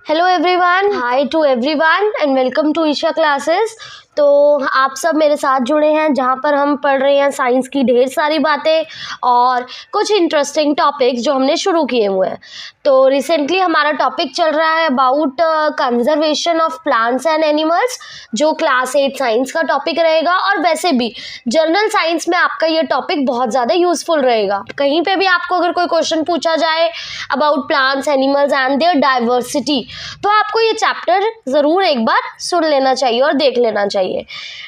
Hello everyone, hi to everyone and welcome to Isha classes. तो आप सब मेरे साथ जुड़े हैं जहाँ पर हम पढ़ रहे हैं साइंस की ढेर सारी बातें और कुछ इंटरेस्टिंग टॉपिक्स जो हमने शुरू किए हुए हैं। तो रिसेंटली हमारा टॉपिक चल रहा है about conservation of plants and animals, जो क्लास 8 साइंस का टॉपिक रहेगा। और वैसे भी जनरल साइंस में आपका ये टॉपिक बहुत ज़्यादा यूजफुल रहेगा। कहीं पे भी आपको अगर कोई क्वेश्चन पूछा जाए about plants animals and their diversity, तो आपको ये चैप्टर ज़रूर एक बार सुन लेना चाहिए और देख लेना चाहिए।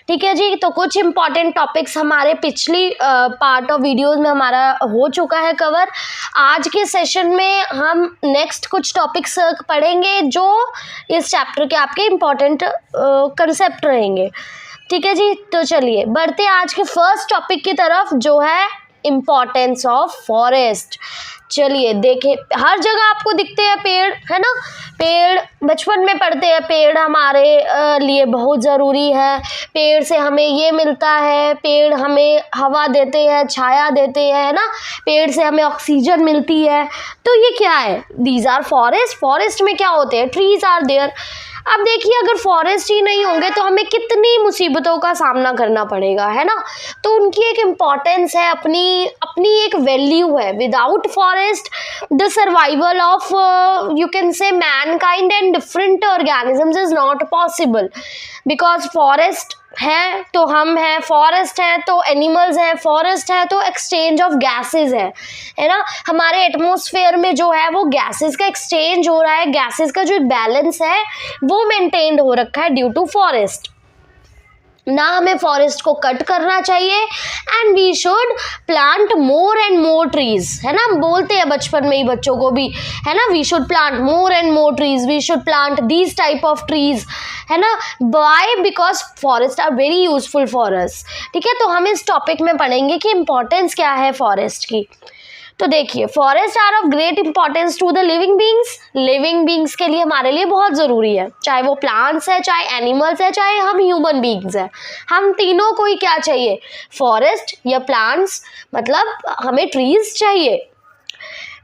ठीक है जी। तो कुछ इंपॉर्टेंट टॉपिक्स हमारे पिछली पार्ट ऑफ वीडियोस में हमारा हो चुका है कवर। आज के सेशन में हम नेक्स्ट कुछ टॉपिक्स पढ़ेंगे जो इस चैप्टर के आपके इंपॉर्टेंट कंसेप्ट रहेंगे। ठीक है जी। तो चलिए बढ़ते आज के फर्स्ट टॉपिक की तरफ, जो है इम्पोर्टेंस ऑफ फॉरेस्ट। चलिए देखें, हर जगह आपको दिखते हैं पेड़, है ना। पेड़ बचपन में पढ़ते हैं, पेड़ हमारे लिए बहुत ज़रूरी है। पेड़ से हमें ये मिलता है, पेड़ हमें हवा देते हैं, छाया देते हैं, है ना। पेड़ से हमें ऑक्सीजन मिलती है। तो ये क्या है? These are forest. फॉरेस्ट में क्या होते हैं? Trees are there. अब देखिए, अगर फॉरेस्ट ही नहीं होंगे तो हमें कितनी मुसीबतों का सामना करना पड़ेगा, है ना। तो उनकी एक इम्पॉर्टेंस है, अपनी अपनी एक वैल्यू है। Without forest the survival of you can say Mankind and different organisms is not possible, because forest है तो हम हैं, फॉरेस्ट है तो एनिमल्स हैं, फॉरेस्ट है तो एक्सचेंज ऑफ गैसेस है ना। हमारे एटमॉस्फेयर में जो है वो गैसेस का एक्सचेंज हो रहा है, गैसेस का जो बैलेंस है वो मेंटेन्ड हो रखा है ड्यू टू फॉरेस्ट। ना हमें फॉरेस्ट को कट करना चाहिए and we should plant more and more trees, है ना। हम बोलते हैं बचपन में ही बच्चों को भी, है ना, we should plant more and more trees, we should plant these type of trees, है ना। Why? Because forest are very useful for us. ठीक है। तो हम इस टॉपिक में पढ़ेंगे कि इंपॉर्टेंस क्या है फॉरेस्ट की। तो देखिए, forest are of great importance to the living beings. Living beings के लिए हमारे लिए बहुत ज़रूरी है, चाहे वो प्लांट्स है, चाहे एनिमल्स है, चाहे हम ह्यूमन बींग्स हैं। हम तीनों को ही क्या चाहिए? फॉरेस्ट या प्लांट्स, मतलब हमें ट्रीज चाहिए।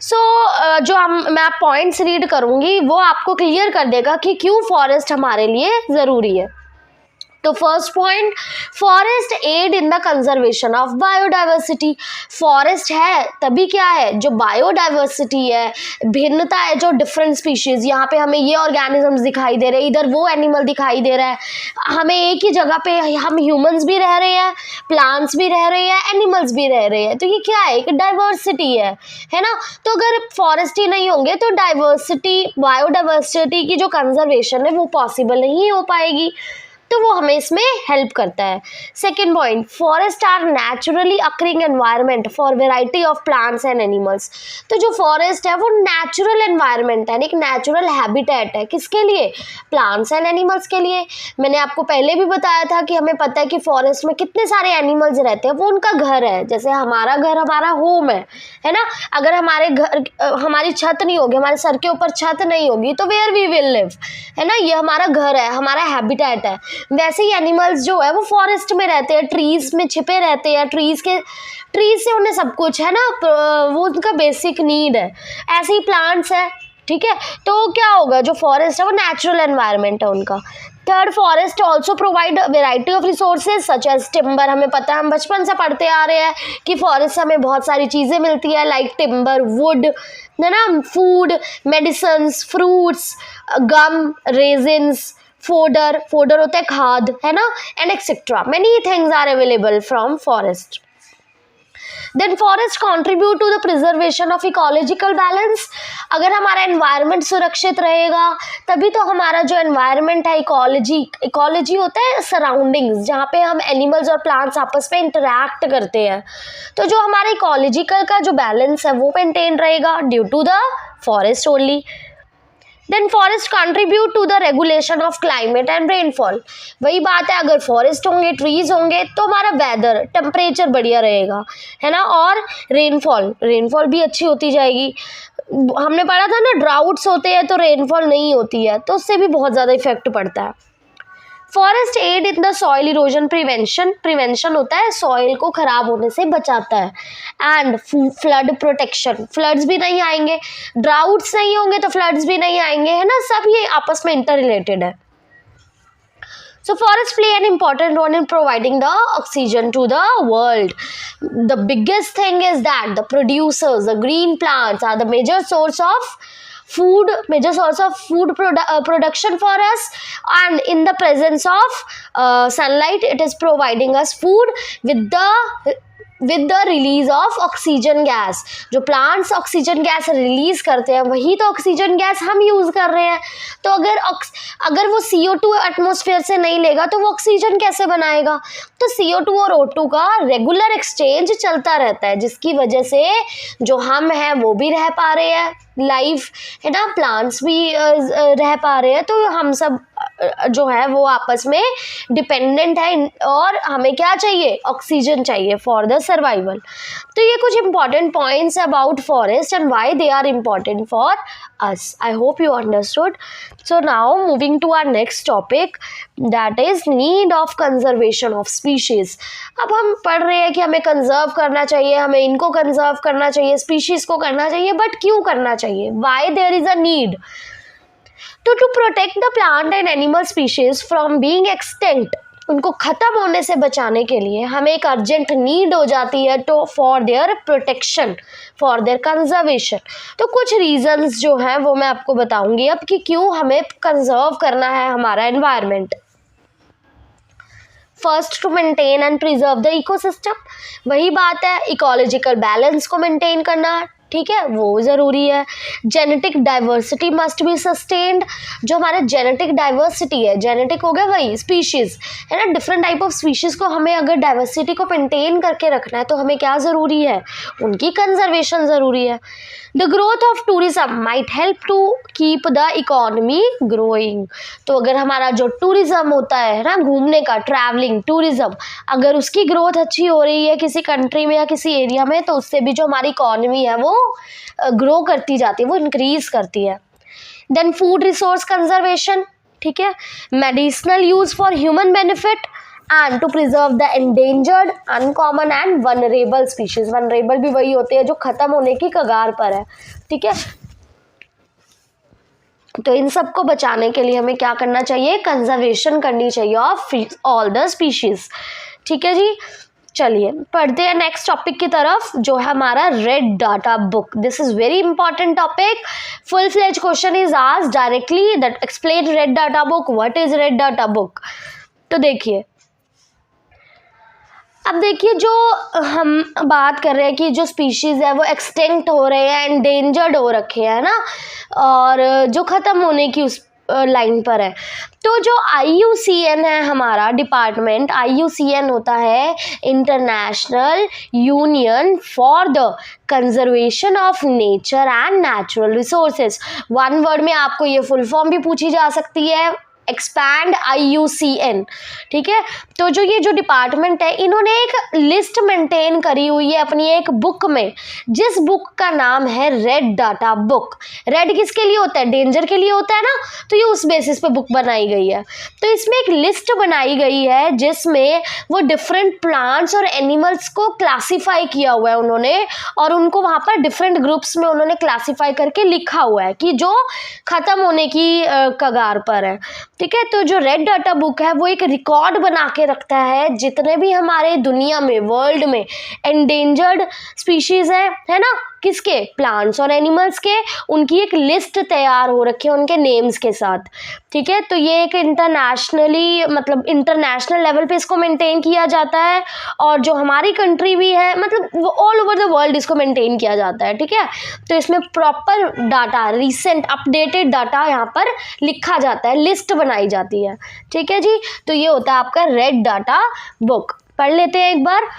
जो मैं पॉइंट्स रीड करूँगी वो आपको क्लियर कर देगा कि क्यों फॉरेस्ट हमारे लिए ज़रूरी है। तो first point, forest aid in the conservation of biodiversity. Forest है तभी क्या है? जो बायोडाइवर्सिटी है, भिन्नता है, जो डिफरेंट स्पीशीज, यहाँ पे हमें ये ऑर्गेनिजम्स दिखाई दे रहे हैं, इधर वो एनिमल दिखाई दे रहा है। हमें एक ही जगह पे हम ह्यूमंस भी रह रहे हैं, प्लांट्स भी रह रहे हैं, एनिमल्स भी रह रहे हैं। तो ये क्या है? एक डाइवर्सिटी है ना। तो अगर फॉरेस्ट ही नहीं होंगे तो डाइवर्सिटी, बायोडाइवर्सिटी की जो कंजर्वेशन है वो पॉसिबल नहीं हो पाएगी। तो वो हमें इसमें हेल्प करता है। Second point, forest are naturally occurring environment for variety of plants and animals. तो जो फॉरेस्ट है वो नेचुरल एनवायरनमेंट है, एक नेचुरल हैबिटेट है। किसके लिए? प्लांट्स एंड एनिमल्स के लिए। मैंने आपको पहले भी बताया था कि हमें पता है कि फॉरेस्ट में कितने सारे एनिमल्स रहते हैं, वो उनका घर है। जैसे हमारा घर हमारा होम है ना। अगर हमारे घर हमारी छत नहीं होगी, हमारे सर के ऊपर छत नहीं होगी, तो वेयर वी विल लिव, है ना। ये हमारा घर है, हमारा हैबिटेट है। वैसे ही एनिमल्स जो है वो फॉरेस्ट में रहते हैं, ट्रीज में छिपे रहते हैं। ट्रीज से उन्हें सब कुछ, है ना, वो उनका बेसिक नीड है। ऐसे ही प्लांट्स है। ठीक है। तो क्या होगा? जो फॉरेस्ट है वो नेचुरल एनवायरनमेंट है उनका। Third, forest also provide variety of resources such as timber. हमें पता है, हम बचपन से पढ़ते आ रहे हैं कि फॉरेस्ट से हमें बहुत सारी चीज़ें मिलती है, लाइक टिम्बर, वुड, है ना, food, medicines, fruits, gum, resins, fodder होता है खाद, है ना, and etcetera. Many things are available from forest. Then forest contribute to the preservation of ecological balance. अगर हमारा एनवायरनमेंट सुरक्षित रहेगा तभी तो हमारा जो एनवायरनमेंट है, इकोलॉजी होता है सराउंडिंग्स, जहाँ पे हम एनिमल्स और प्लांट्स आपस में इंटरैक्ट करते हैं। तो जो हमारा इकोलॉजिकल का जो बैलेंस है वो मेंटेन रहेगा due to the forest only. Then forest contribute to the regulation of climate and rainfall. वही बात है, अगर फॉरेस्ट होंगे, ट्रीज होंगे तो हमारा वेदर, टेम्परेचर बढ़िया रहेगा, है ना। और रेनफॉल भी अच्छी होती जाएगी। हमने पढ़ा था ना, ड्राउट्स होते हैं तो रेनफॉल नहीं होती है, तो उससे भी बहुत ज़्यादा इफेक्ट पड़ता है। Forest aid in the soil erosion prevention, prevention होता है सॉइल को खराब होने से बचाता है, एंड फ्लड प्रोटेक्शन, फ्लड्स भी नहीं आएंगे, ड्राउट्स नहीं होंगे तो फ्लड्स भी नहीं आएंगे, है ना, सब ये आपस में इंटर रिलेटेड है. So forests play an important role in providing the oxygen to the world. The biggest thing is that the producers, the green plants are the major source of food, production for us, and in the presence of sunlight, it is providing us food with the release of oxygen gas. जो plants oxygen gas release करते हैं वही तो oxygen gas हम use कर रहे हैं. तो अगर वो CO2 एटमॉस्फेयर से नहीं लेगा तो वो ऑक्सीजन कैसे बनाएगा. तो CO2 और O2 का रेगुलर एक्सचेंज चलता रहता है, जिसकी वजह से जो हम हैं वो भी रह पा रहे हैं, लाइफ है ना, प्लांट्स भी रह पा रहे हैं. तो हम सब जो है वो आपस में डिपेंडेंट है, और हमें क्या चाहिए, ऑक्सीजन चाहिए फॉर द सर्वाइवल. तो ये कुछ important points about forest and why they are important for us. I hope you understood. So now moving to our next topic, that is need of conservation of species. अब हम पढ़ रहे हैं कि हमें कंजर्व करना चाहिए, हमें इनको कंजर्व करना चाहिए, स्पीशीज को करना चाहिए, बट क्यों करना चाहिए, why there is a need. To protect the plant and animal species from being extinct, उनको ख़त्म होने से बचाने के लिए हमें एक अर्जेंट नीड हो जाती है तो for their protection, for their conservation. तो कुछ रीजंस जो हैं वो मैं आपको बताऊंगी अब कि क्यों हमें कंजर्व करना है हमारा environment. First, to maintain and preserve the ecosystem. वही बात है, इकोलॉजिकल बैलेंस को मेंटेन करना, ठीक है, वो ज़रूरी है. Genetic diversity must be sustained. जो हमारा जेनेटिक डाइवर्सिटी है, जेनेटिक हो गया वही स्पीशीज़ है ना, डिफरेंट टाइप ऑफ स्पीशीज़ को हमें अगर डाइवर्सिटी को मेंटेन करके रखना है तो हमें क्या ज़रूरी है, उनकी कंजर्वेशन ज़रूरी है. The growth of tourism might help to keep the economy growing. तो अगर हमारा जो टूरिज्म होता है ना, घूमने का, ट्रैवलिंग टूरिज्म, अगर उसकी ग्रोथ अच्छी हो रही है किसी कंट्री में या किसी एरिया में, तो उससे भी जो हमारी इकोनॉमी है वो ग्रो करती जाती है, वो इंक्रीज करती है. देन फूड रिसोर्स कंजर्वेशन, ठीक है, medicinal use for human benefit, and to preserve the endangered, uncommon and vulnerable species. Vulnerable भी वही होते हैं जो खत्म होने की कगार पर है, ठीक है. तो इन सब को बचाने के लिए हमें क्या करना चाहिए, कंजर्वेशन करनी चाहिए ऑफ ऑल द स्पीशीज. ठीक है जी, चलिए पढ़ते हैं नेक्स्ट टॉपिक की तरफ, जो है हमारा red data book. This is very important topic. Full fledge question is asked directly that explain red data book, what is red data book. तो देखिए, अब देखिए, जो हम बात कर रहे हैं कि जो स्पीशीज़ है वो एक्सटिंक्ट हो रहे हैं, एंडेंजर्ड हो रखे हैं ना, और जो ख़त्म होने की उस लाइन पर है. तो जो IUCN है हमारा डिपार्टमेंट, IUCN होता है international union for the conservation of nature and natural resources. One word में आपको ये फुल फॉर्म भी पूछी जा सकती है, एक्सपैंड IUCN. ठीक है, तो जो ये जो डिपार्टमेंट है, इन्होंने एक लिस्ट मेंटेन करी हुई है अपनी एक बुक में, जिस बुक का नाम है रेड डाटा बुक. रेड किसके लिए होता है, डेंजर के लिए होता है ना, तो ये उस बेसिस पे बुक बनाई गई है. तो इसमें एक लिस्ट बनाई गई है जिसमें वो डिफरेंट प्लांट्स और एनिमल्स को क्लासीफाई किया हुआ है उन्होंने, और उनको वहाँ पर डिफरेंट ग्रुप्स में उन्होंने क्लासीफाई करके लिखा हुआ है कि जो ख़त्म होने की कगार पर है. ठीक है, तो जो रेड डाटा बुक है वो एक रिकॉर्ड बना के रखता है जितने भी हमारे दुनिया में, वर्ल्ड में एंडेंजर्ड स्पीशीज़ है ना, किसके, प्लांट्स और एनिमल्स के, उनकी एक लिस्ट तैयार हो रखी है उनके नेम्स के साथ. ठीक है, तो ये एक इंटरनेशनली, मतलब इंटरनेशनल लेवल पे इसको मेंटेन किया जाता है, और जो हमारी कंट्री भी है, मतलब ऑल ओवर द वर्ल्ड इसको मेंटेन किया जाता है. ठीक है, तो इसमें proper data, recent updated data यहाँ पर लिखा जाता है, लिस्ट बनाई जाती है. ठीक है जी, तो ये होता है आपका रेड डाटा बुक. पढ़ लेते हैं एक बार.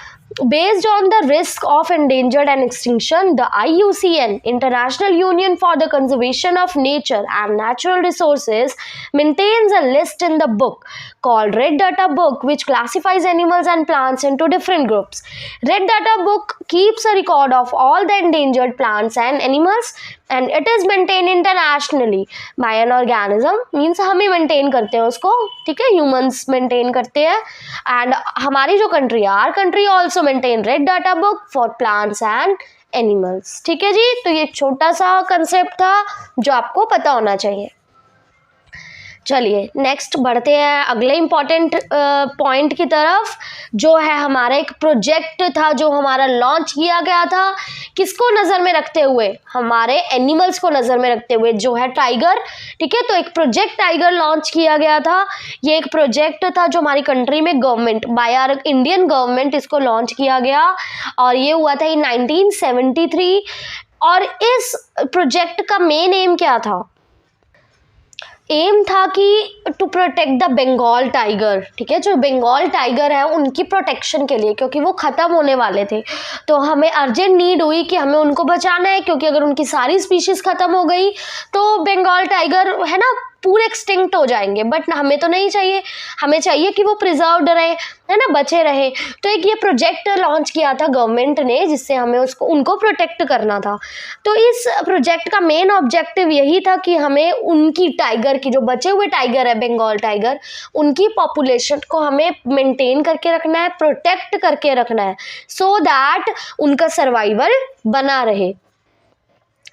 Based on the risk of endangered and extinction, the IUCN, International Union for the Conservation of Nature and Natural Resources, maintains a list in the book called Red Data Book, which classifies animals and plants into different groups. Red Data Book keeps a record of all the endangered plants and animals and it is maintain internationally by an organism, means हम ही maintain करते हैं उसको, ठीक है, humans maintain करते हैं। And हमारी जो कंट्री है, our country also maintain red data book for plants and animals. ठीक है जी, तो ये छोटा सा कंसेप्ट था जो आपको पता होना चाहिए। चलिए नेक्स्ट बढ़ते हैं अगले इम्पॉर्टेंट पॉइंट की तरफ, जो है हमारा एक प्रोजेक्ट था जो हमारा लॉन्च किया गया था, किसको नज़र में रखते हुए, हमारे एनिमल्स को नज़र में रखते हुए, जो है टाइगर। ठीक है, तो एक प्रोजेक्ट टाइगर लॉन्च किया गया था। ये एक प्रोजेक्ट था जो हमारी कंट्री में government, by our Indian government इसको लॉन्च किया गया, और ये हुआ था इन 1973। और इस प्रोजेक्ट का मेन एम क्या था? एम था कि to protect the Bengal tiger. ठीक है, जो बंगाल टाइगर है उनकी प्रोटेक्शन के लिए, क्योंकि वो ख़त्म होने वाले थे, तो हमें अर्जेंट नीड हुई कि हमें उनको बचाना है, क्योंकि अगर उनकी सारी स्पीशीज़ ख़त्म हो गई तो बंगाल टाइगर है ना पूरे एक्सटिंक्ट हो जाएंगे। बट हमें तो नहीं चाहिए, हमें चाहिए कि वो प्रिजर्व्ड रहे, है ना, बचे रहे। तो एक ये प्रोजेक्ट लॉन्च किया था गवर्नमेंट ने, जिससे हमें उनको प्रोटेक्ट करना था। तो इस प्रोजेक्ट का मेन ऑब्जेक्टिव यही था कि हमें उनकी टाइगर की, जो बचे हुए टाइगर है बंगाल टाइगर, उनकी पॉपुलेशन को हमें मेंटेन करके रखना है, प्रोटेक्ट करके रखना है, सो दैट उनका सर्वाइवल बना रहे।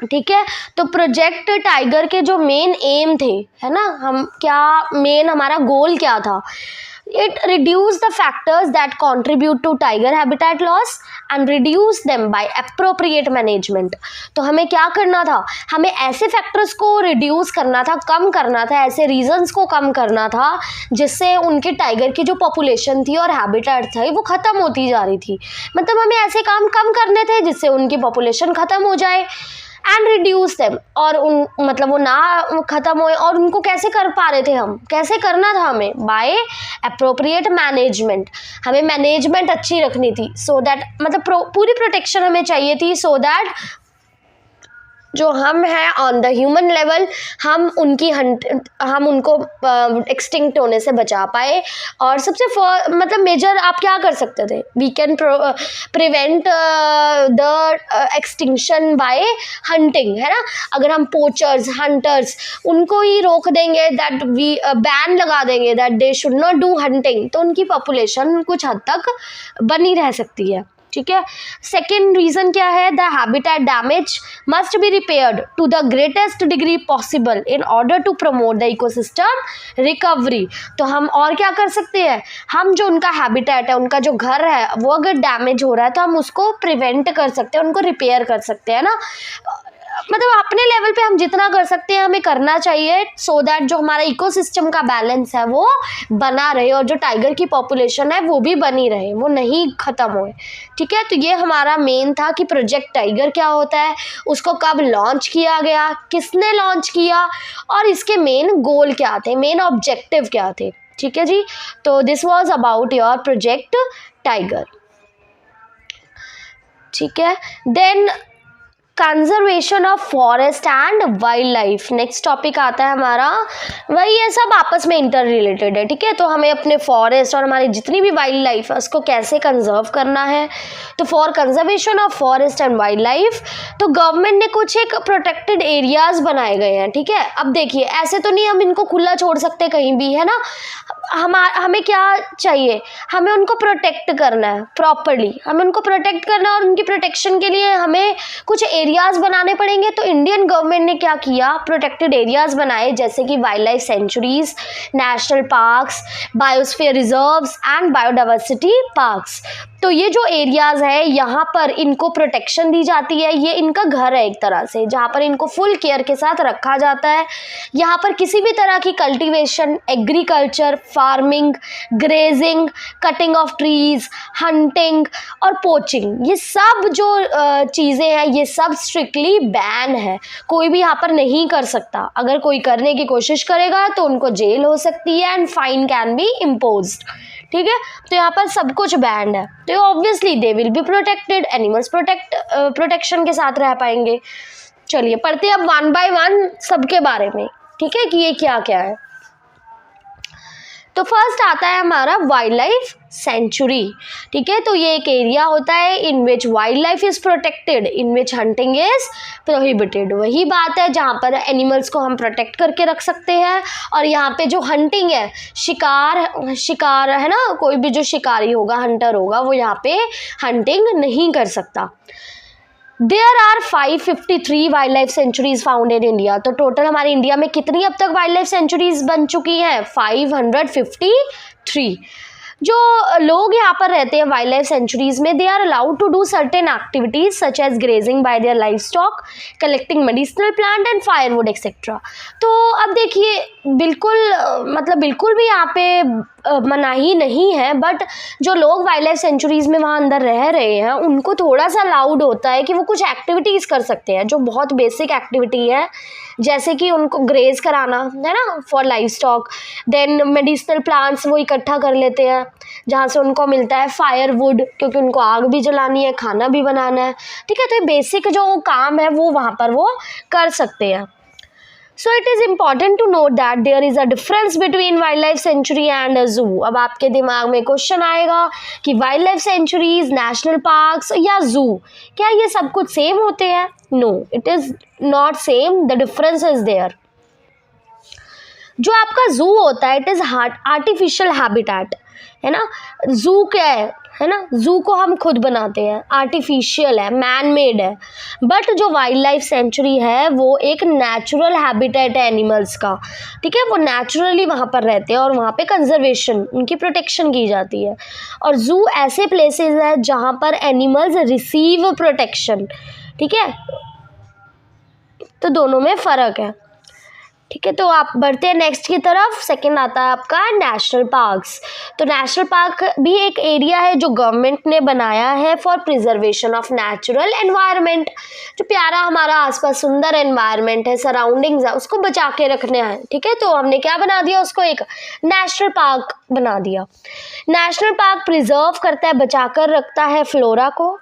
ठीक है, तो प्रोजेक्ट टाइगर के जो मेन एम थे, है ना, हम क्या मेन हमारा गोल क्या था? It reduce the factors that contribute to tiger habitat loss and reduce them by appropriate management. तो हमें क्या करना था? हमें ऐसे फैक्टर्स को रिड्यूस करना था, कम करना था, ऐसे रीजंस को कम करना था जिससे उनके टाइगर की जो पॉपुलेशन थी और हैबिटेट था वो ख़त्म होती जा रही थी। मतलब हमें ऐसे काम कम करने थे जिससे उनकी पॉपुलेशन ख़त्म हो जाए, एंड रिड्यूस देम, और उन मतलब वो ना ख़त्म होए। और उनको कैसे कर पा रहे थे हम, कैसे करना था हमें? By appropriate management. हमें मैनेजमेंट अच्छी रखनी थी, सो दैट मतलब पूरी प्रोटेक्शन हमें चाहिए थी, सो दैट जो हम हैं ऑन द ह्यूमन लेवल, हम उनको एक्सटिंक्ट होने से बचा पाए। और सबसे मतलब मेजर आप क्या कर सकते थे? We can prevent the extinction by hunting, है ना। अगर हम पोचर्स, हंटर्स, उनको ही रोक देंगे, दैट वी बैन लगा देंगे that they should not do hunting, तो उनकी पॉपुलेशन कुछ हद तक बनी रह सकती है। ठीक है, सेकेंड रीजन क्या है? The habitat damage must be repaired to the greatest degree possible in order to promote the ecosystem recovery. तो हम और क्या कर सकते हैं? हम जो उनका हैबिटेट है, उनका जो घर है, वो अगर डैमेज हो रहा है तो हम उसको प्रिवेंट कर सकते हैं, उनको रिपेयर कर सकते हैं ना। मतलब अपने लेवल पे हम जितना कर सकते हैं हमें करना चाहिए, सो दैट जो हमारा इकोसिस्टम का बैलेंस है वो बना रहे, और जो टाइगर की पॉपुलेशन है वो भी बनी रहे, वो नहीं ख़त्म होए। ठीक है, तो ये हमारा मेन था कि प्रोजेक्ट टाइगर क्या होता है, उसको कब लॉन्च किया गया, किसने लॉन्च किया, और इसके मेन गोल क्या थे, मेन ऑब्जेक्टिव क्या थे। ठीक है जी, तो this was about your project tiger. ठीक है, then conservation of forest and wild life, next topic आता है हमारा। वही ये सब आपस में इंटर रिलेटेड है। ठीक है, तो हमें अपने फॉरेस्ट और हमारी जितनी भी वाइल्ड लाइफ है उसको कैसे कंजर्व करना है। तो for conservation of forest and wild life, तो गवर्नमेंट ने कुछ एक प्रोटेक्टेड एरियाज बनाए गए हैं। ठीक है, अब देखिए ऐसे तो नहीं हम इनको खुला छोड़ सकते कहीं भी, है ना। हमें क्या चाहिए? हमें उनको प्रोटेक्ट करना है प्रॉपरली, हमें उनको प्रोटेक्ट करना, और उनकी प्रोटेक्शन के लिए हमें कुछ एरियाज बनाने पड़ेंगे। तो इंडियन गवर्नमेंट ने क्या किया? प्रोटेक्टेड एरियाज बनाए, जैसे कि wild life sanctuaries, national parks, biosphere reserves and biodiversity parks. तो ये जो एरियाज है यहाँ पर इनको प्रोटेक्शन दी जाती है, ये इनका घर है एक तरह से, जहाँ पर इनको फुल केयर के साथ रखा जाता है। यहाँ पर किसी भी तरह की cultivation, agriculture, farming, grazing, cutting of trees, hunting और पोचिंग, ये सब जो चीज़ें हैं ये सब स्ट्रिक्टली बैन है, कोई भी यहाँ पर नहीं कर सकता। अगर कोई करने की कोशिश करेगा तो उनको जेल हो सकती है and fine can be imposed. ठीक है, तो यहाँ पर सब कुछ बैंड है, तो obviously they will be protected, animals protection के साथ रह पाएंगे। चलिए पढ़ते हैं अब वन बाय वन सबके बारे में। ठीक है, कि ये क्या क्या है। तो फर्स्ट आता है हमारा वाइल्ड लाइफ सेंचुरी। ठीक है, तो ये एक एरिया होता है in which wild life is protected, in which hunting is prohibited. वही बात है जहाँ पर एनिमल्स को हम प्रोटेक्ट करके रख सकते हैं, और यहाँ पे जो हंटिंग है, शिकार है ना, कोई भी जो शिकारी होगा, हंटर होगा, वो यहाँ पे हंटिंग नहीं कर सकता। There are 553 wild life sanctuaries found in India. तो टोटल हमारे इंडिया में कितनी अब तक वाइल्ड लाइफ सेंचुरीज बन चुकी हैं? 553। जो लोग यहाँ पर रहते हैं वाइल्ड लाइफ सेंचुरीज में, they are allowed to do certain activities such as grazing by their life stock, collecting medicinal plant and firewood etcetera. तो अब देखिए, बिल्कुल भी यहाँ पे मनाही नहीं है, बट जो लोग वाइल्ड लाइफ सेंचुरीज में वहाँ अंदर रह रहे हैं उनको थोड़ा सा अलाउड होता है कि वो कुछ एक्टिविटीज़ कर सकते हैं जो बहुत बेसिक एक्टिविटी है, जैसे कि उनको ग्रेज कराना है ना for life stock, then medicinal plants वो इकट्ठा कर लेते हैं जहाँ से उनको मिलता है फायरवुड, क्योंकि उनको आग भी जलानी है, खाना भी बनाना है। ठीक है, तो ये बेसिक जो काम है वो वहाँ पर वो कर सकते हैं। So it is important to note that there is a difference between wildlife sanctuary and a zoo। अब आपके दिमाग में क्वेश्चन आएगा कि wild life sanctuaries, national parks या जू, क्या ये सब कुछ सेम होते हैं? No, it is not same, the difference is there. जो आपका जू होता है, इट इज़ आर्टिफिशियल हैबिटेट, है ना। जू क्या है ना, जू को हम खुद बनाते हैं, आर्टिफिशियल है, मैन मेड है। बट जो वाइल्ड लाइफ सेंचुरी है वो एक नेचुरल हैबिटेट है एनिमल्स का। ठीक है, वो नेचुरली वहाँ पर रहते हैं और वहाँ पे कंजर्वेशन, उनकी प्रोटेक्शन की जाती है। और जू ऐसे प्लेसेस है जहाँ पर एनिमल्स रिसीव प्रोटेक्शन। ठीक है, तो दोनों में फ़र्क है। ठीक है, तो आप बढ़ते हैं नेक्स्ट की तरफ। सेकंड आता है आपका नेशनल पार्क्स। तो नेशनल पार्क भी एक एरिया है जो गवर्नमेंट ने बनाया है for preservation of natural environment. जो प्यारा हमारा आसपास सुंदर एनवायरनमेंट है, सराउंडिंग्स है, उसको बचा के रखने हैं। ठीक है, तो हमने क्या बना दिया, उसको एक नेशनल पार्क बना दिया। नेशनल पार्क प्रिजर्व करता है, बचा कर रखता है फ्लोरा को,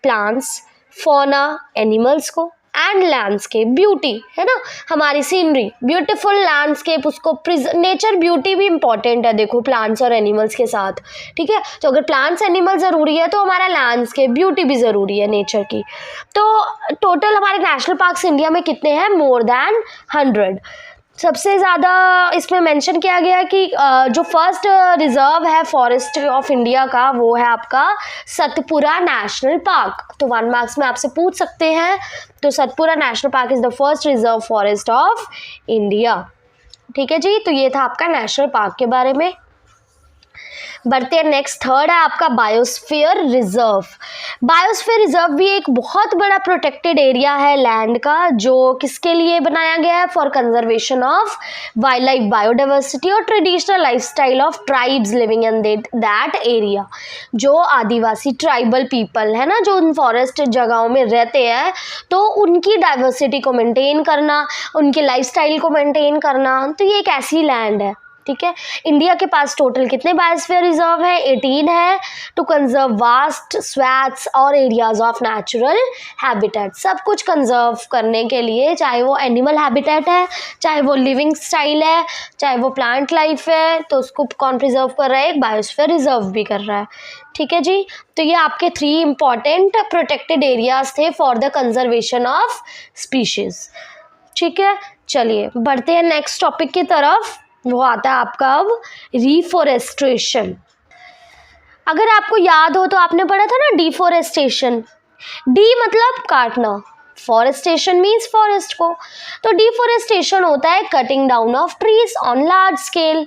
प्लांट्स, फौना, एनिमल्स को, एंड लैंडस्केप ब्यूटी, है ना, हमारी सीनरी, ब्यूटीफुल लैंडस्केप, उसको नेचर ब्यूटी भी इंपॉर्टेंट है, देखो प्लांट्स और एनिमल्स के साथ। ठीक है, तो अगर प्लांट्स एनिमल ज़रूरी है तो हमारा लैंडस्केप ब्यूटी भी ज़रूरी है नेचर की। तो टोटल हमारे नेशनल पार्क्स इंडिया में कितने हैं? More than 100। सबसे ज़्यादा इसमें मेंशन किया गया कि जो फर्स्ट रिजर्व है फॉरेस्ट ऑफ इंडिया का, वो है आपका सतपुरा नेशनल पार्क। तो 1 मार्क्स में आपसे पूछ सकते हैं। तो Satpura national park is the first reserve forest of India. ठीक है जी, तो ये था आपका नेशनल पार्क के बारे में। बढ़ते हैं नेक्स्ट, थर्ड है आपका बायोस्फीयर रिजर्व। बायोस्फीयर रिजर्व भी एक बहुत बड़ा प्रोटेक्टेड एरिया है लैंड का, जो किसके लिए बनाया गया है? For conservation of wild life, biodiversity और traditional lifestyle of tribes living in that area. जो आदिवासी ट्राइबल पीपल है ना, जो उन फॉरेस्ट जगहों में रहते हैं, तो उनकी डाइवर्सिटी को मेंटेन करना, उनके लाइफस्टाइल को मेंटेन करना, तो ये एक ऐसी लैंड है। ठीक है, इंडिया के पास टोटल कितने बायोस्फीयर रिजर्व है? 18 है, टू कंजर्व वास्ट स्वैथ्स और एरियाज ऑफ नेचुरल हैबिटेट। सब कुछ कंजर्व करने के लिए, चाहे वो एनिमल हैबिटेट है, चाहे वो लिविंग स्टाइल है, चाहे वो प्लांट लाइफ है, तो उसको कौन प्रिजर्व कर रहा है? एक बायोस्फीयर रिजर्व भी कर रहा है। ठीक है जी, तो ये आपके 3 इंपॉर्टेंट प्रोटेक्टेड एरियाज थे for the conservation of species. ठीक है, चलिए बढ़ते हैं नेक्स्ट टॉपिक की तरफ। वो आता है आपका अब रिफॉरेस्टेशन। अगर आपको याद हो तो आपने पढ़ा था ना डिफॉरेस्टेशन। डी मतलब काटना, फॉरेस्टेशन मीन्स फॉरेस्ट को। तो डिफॉरेस्टेशन होता है cutting down of trees on large scale.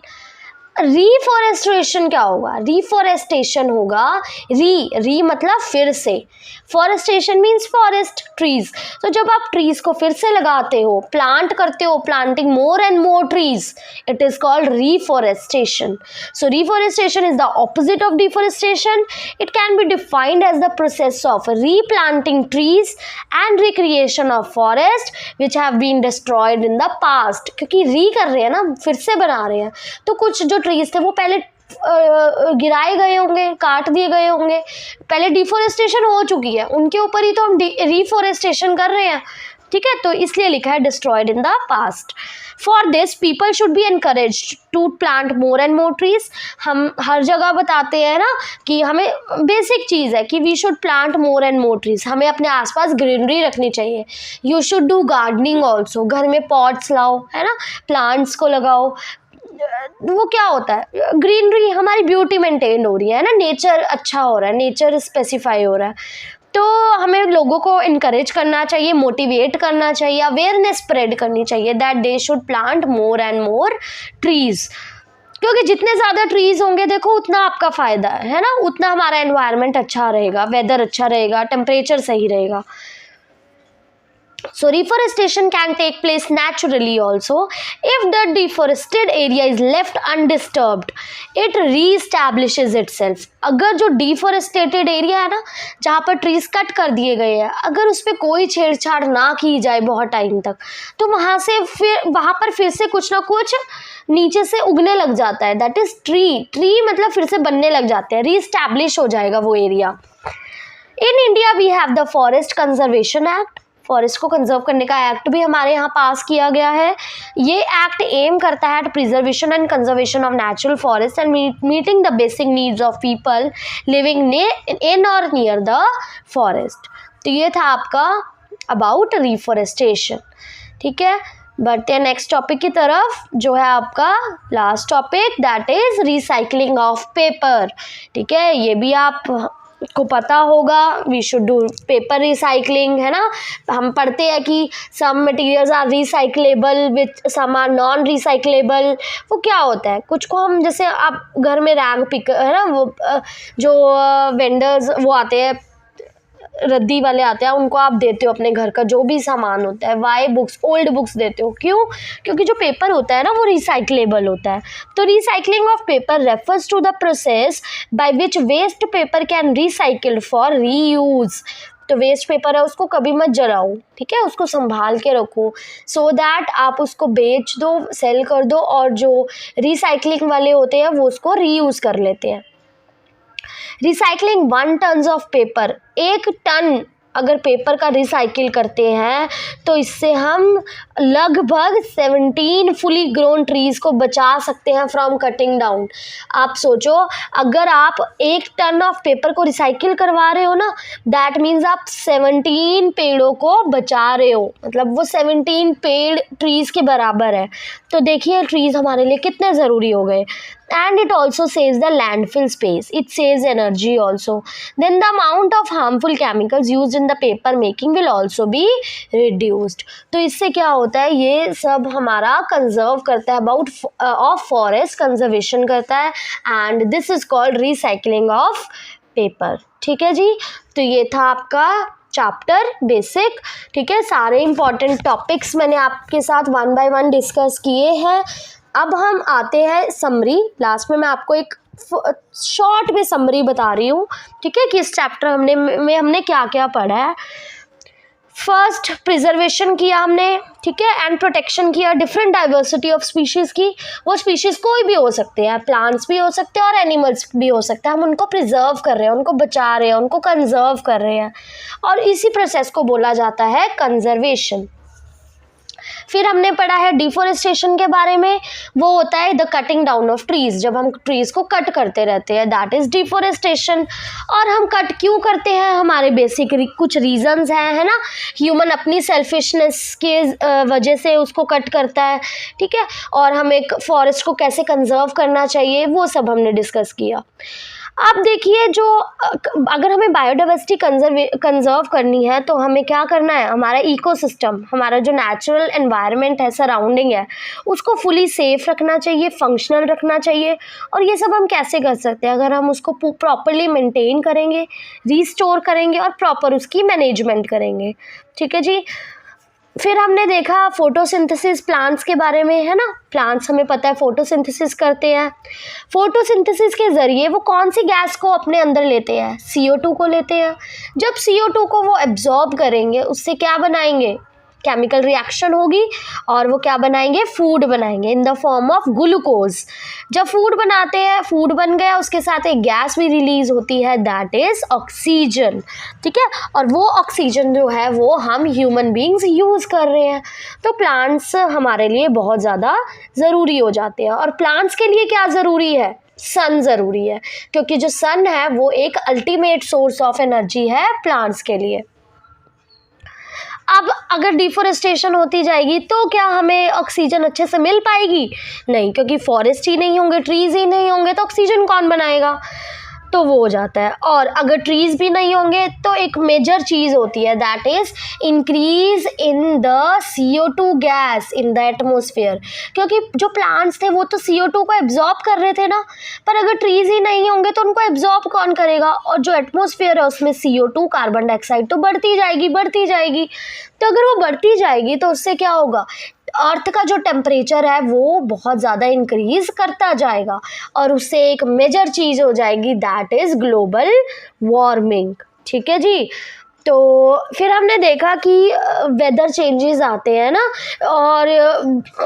Reforestation क्या होगा? रिफॉरेस्टेशन होगा, री मतलब फिर से, फॉरेस्टेशन मीन्स फॉरेस्ट, ट्रीज। तो जब आप ट्रीज को फिर से लगाते हो, प्लांट करते हो, planting more and more trees, it is called reforestation. So reforestation is the opposite of deforestation. It can be defined as the process of replanting trees and recreation of forest which have been destroyed in the past. क्योंकि री कर रहे हैं ना, फिर से बना रहे हैं, तो कुछ जो ट्रीज थे वो पहले गिराए गए होंगे, काट दिए गए होंगे, पहले डिफॉरेस्टेशन हो चुकी है, उनके ऊपर ही तो हम रिफॉरेस्टेशन कर रहे हैं। ठीक है, तो इसलिए लिखा है destroyed in the past. For this people should be encouraged to plant more and more trees. हम हर जगह बताते हैं ना कि हमें बेसिक चीज़ है कि we should plant more and more trees, हमें अपने आसपास ग्रीनरी रखनी चाहिए। You should do gardening also, घर में पॉट्स लाओ, है ना, प्लांट्स को लगाओ। वो क्या होता है, ग्रीनरी, हमारी ब्यूटी मेंटेन हो रही है ना, नेचर अच्छा हो रहा है, नेचर स्पेसिफाई हो रहा है। तो हमें लोगों को इनकरेज करना चाहिए, मोटिवेट करना चाहिए, अवेयरनेस स्प्रेड करनी चाहिए that they should plant more and more trees, क्योंकि जितने ज़्यादा ट्रीज होंगे देखो उतना आपका फ़ायदा है ना, उतना हमारा एनवायरनमेंट अच्छा रहेगा, वेदर अच्छा रहेगा, टेम्परेचर सही रहेगा। So reforestation can take place naturally also. If the deforested area is left undisturbed, it reestablishes itself. अगर जो डिफॉरेस्टेटेड एरिया है ना, जहाँ पर ट्रीज कट कर दिए गए हैं, अगर उस पर कोई छेड़छाड़ ना की जाए बहुत टाइम तक, तो वहाँ पर फिर से कुछ ना कुछ नीचे से उगने लग जाता है, दैट इज ट्री मतलब फिर से बनने लग जाते हैं, रीस्टैब्लिश हो जाएगा वो area. In India we have the forest conservation act, forest को कंजर्व करने का एक्ट भी हमारे यहाँ पास किया गया है। ये एक्ट एम करता है preservation and conservation of natural forest and meeting the basic needs of people living in और नियर द फॉरेस्ट। तो ये था आपका अबाउट रिफॉरेस्टेशन। ठीक है, बढ़ते हैं नेक्स्ट टॉपिक की तरफ, जो है आपका last topic, that is recycling of paper. ठीक है, ये भी आप को पता होगा, we should do paper recycling, है ना। हम पढ़ते हैं कि some materials are recyclable with some are non recyclable. वो क्या होता है, कुछ को हम, जैसे आप घर में रैग पिक, है ना, वो जो वेंडर्स वो आते हैं, रद्दी वाले आते हैं, उनको आप देते हो अपने घर का जो भी सामान होता है, वाई बुक्स, ओल्ड बुक्स देते हो, क्यों? क्योंकि जो पेपर होता है ना वो रिसाइकलेबल होता है। तो recycling of paper refers to the process by which waste paper can recycled for reuse. तो वेस्ट पेपर है उसको कभी मत जलाओ, ठीक है, उसको संभाल के रखो, सो दैट आप उसको बेच दो, सेल कर दो, और जो रिसाइकलिंग वाले होते हैं वो उसको रीयूज कर लेते हैं। Recycling 1 ton of paper, 1 ton अगर पेपर का रिसाइकिल करते हैं तो इससे हम लगभग 17 फुली ग्रोन ट्रीज को बचा सकते हैं फ्रॉम कटिंग डाउन। आप सोचो, अगर आप 1 टन ऑफ पेपर को रिसाइकिल करवा रहे हो ना, दैट मीन्स आप 17 पेड़ों को बचा रहे हो, मतलब वो 17 पेड़ ट्रीज के बराबर है। तो देखिए ट्रीज हमारे लिए कितने ज़रूरी हो गए। And it also saves the landfill space, it saves energy also. Then the amount of harmful chemicals used in the paper making will also be reduced. तो इससे क्या होता है, ये सब हमारा कंजर्व करता है, अबाउट ऑफ फॉरेस्ट कंजर्वेशन करता है, and this is called recycling of paper. ठीक है जी, तो ये था आपका चैप्टर बेसिक। ठीक है, सारे इंपॉर्टेंट टॉपिक्स मैंने आपके साथ 1 बाय 1 डिस्कस किए हैं। अब हम आते हैं समरी, लास्ट में मैं आपको एक शॉर्ट में समरी बता रही हूँ, ठीक है, कि इस चैप्टर हमने क्या क्या पढ़ा है। फर्स्ट प्रिजर्वेशन किया हमने, ठीक है, एंड प्रोटेक्शन किया, डिफरेंट डाइवर्सिटी ऑफ स्पीशीज़ की। वो स्पीशीज़ कोई भी हो सकते हैं, प्लांट्स भी हो सकते हैं और एनिमल्स भी हो सकते हैं। हम उनको प्रिजर्व कर रहे हैं, उनको बचा रहे हैं, उनको कंजर्व कर रहे हैं, और इसी प्रोसेस को बोला जाता है कंजर्वेशन। फिर हमने पढ़ा है डिफॉरेस्टेशन के बारे में, वो होता है the cutting down of trees, जब हम ट्रीज को कट करते रहते हैं, दैट इज डिफॉरेस्टेशन। और हम कट क्यों करते हैं, हमारे बेसिक कुछ रीजंस हैं, है ना। ह्यूमन अपनी सेल्फिशनेस के वजह से उसको कट करता है, ठीक है, और हमें फॉरेस्ट को कैसे कंजर्व करना चाहिए वो सब हमने डिस्कस किया। अब देखिए, जो अगर हमें बायोडाइवर्सिटी कंजर्व करनी है तो हमें क्या करना है, हमारा इकोसिस्टम, हमारा जो नेचुरल एनवायरनमेंट है, सराउंडिंग है, उसको फुली सेफ रखना चाहिए, फंक्शनल रखना चाहिए। और ये सब हम कैसे कर सकते हैं, अगर हम उसको प्रॉपरली मेंटेन करेंगे, रिस्टोर करेंगे और प्रॉपर उसकी मैनेजमेंट करेंगे। ठीक है जी। फिर हमने देखा फोटोसिंथेसिस प्लांट्स के बारे में, है ना। प्लांट्स हमें पता है फोटोसिंथेसिस करते हैं। फोटोसिंथेसिस के ज़रिए वो कौन सी गैस को अपने अंदर लेते हैं, CO2 को लेते हैं। जब CO2 को वो एब्जॉर्ब करेंगे, उससे क्या बनाएंगे, केमिकल रिएक्शन होगी और वो क्या बनाएंगे, फूड बनाएंगे in the form of glucose. जब फूड बनाते हैं, फूड बन गया, उसके साथ एक गैस भी रिलीज होती है, दैट इज ऑक्सीजन। ठीक है, और वो ऑक्सीजन जो है वो हम ह्यूमन बींग्स यूज़ कर रहे हैं। तो प्लांट्स हमारे लिए बहुत ज़्यादा ज़रूरी हो जाते हैं। और प्लांट्स के लिए क्या ज़रूरी है, सन ज़रूरी है, क्योंकि जो सन है वो एक अल्टीमेट सोर्स ऑफ एनर्जी है प्लांट्स के लिए। अब अगर डिफोरेस्टेशन होती जाएगी तो क्या हमें ऑक्सीजन अच्छे से मिल पाएगी? नहीं, क्योंकि फॉरेस्ट ही नहीं होंगे, ट्रीज़ ही नहीं होंगे तो ऑक्सीजन कौन बनाएगा? तो वो हो जाता है। और अगर ट्रीज़ भी नहीं होंगे तो एक मेजर चीज़ होती है, that is increase in the CO2 gas in the atmosphere. क्योंकि जो प्लांट्स थे वो तो CO2 को एब्जॉर्ब कर रहे थे ना, पर अगर ट्रीज़ ही नहीं होंगे तो उनको एब्जॉर्ब कौन करेगा? और जो एटमोसफियर है उसमें CO2 कार्बन डाइऑक्साइड तो बढ़ती जाएगी बढ़ती जाएगी। तो अगर वो बढ़ती जाएगी तो उससे क्या होगा, अर्थ का जो टेम्परेचर है वो बहुत ज़्यादा इंक्रीज करता जाएगा और उससे एक मेजर चीज़ हो जाएगी, दैट इज़ ग्लोबल वार्मिंग। ठीक है जी। तो फिर हमने देखा कि वेदर चेंजेस आते हैं ना, और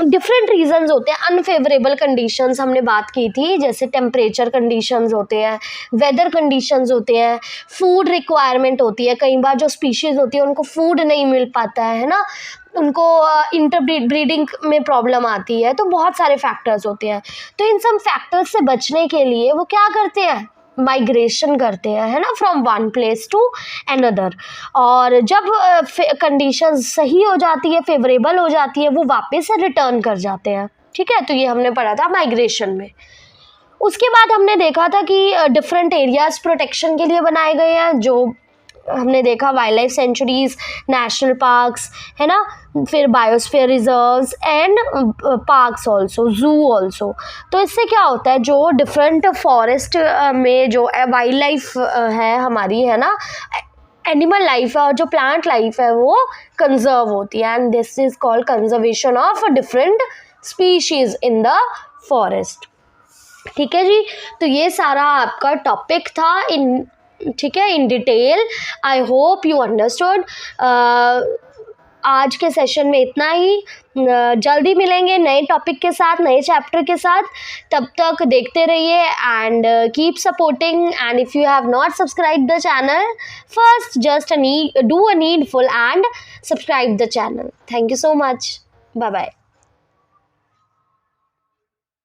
डिफरेंट रीजंस होते हैं। अनफेवरेबल कंडीशंस हमने बात की थी, जैसे टेम्परेचर कंडीशंस होते हैं, वेदर कंडीशंस होते हैं, फूड रिक्वायरमेंट होती है। कई बार जो स्पीशीज़ होती है उनको फूड नहीं मिल पाता है ना, उनको इंटरब्रीडिंग में प्रॉब्लम आती है। तो बहुत सारे फैक्टर्स होते हैं। तो इन सब फैक्टर्स से बचने के लिए वो क्या करते हैं, माइग्रेशन करते हैं, है ना, from one place to another. और जब कंडीशन सही हो जाती है, फेवरेबल हो जाती है, वो वापस रिटर्न कर जाते हैं। ठीक है, तो ये हमने पढ़ा था माइग्रेशन में। उसके बाद हमने देखा था कि डिफरेंट एरियाज प्रोटेक्शन के लिए बनाए गए हैं, जो हमने देखा wild life sanctuaries, national parks, है ना, फिर biosphere reserves and parks also, जू ऑल्सो। तो इससे क्या होता है, जो डिफरेंट फॉरेस्ट में जो वाइल्ड लाइफ है हमारी, है ना, एनिमल लाइफ है और जो प्लांट लाइफ है वो कंजर्व होती है, and this is called conservation of different species in the forest. ठीक है जी, तो ये सारा आपका टॉपिक था इन, ठीक है, in detail. I hope you understood. आज के सेशन में इतना ही। जल्दी मिलेंगे नए टॉपिक के साथ, नए चैप्टर के साथ। तब तक देखते रहिए and keep supporting. And if you have not subscribe the channel, first just do a needful and subscribe the channel. Thank you so much. Bye bye.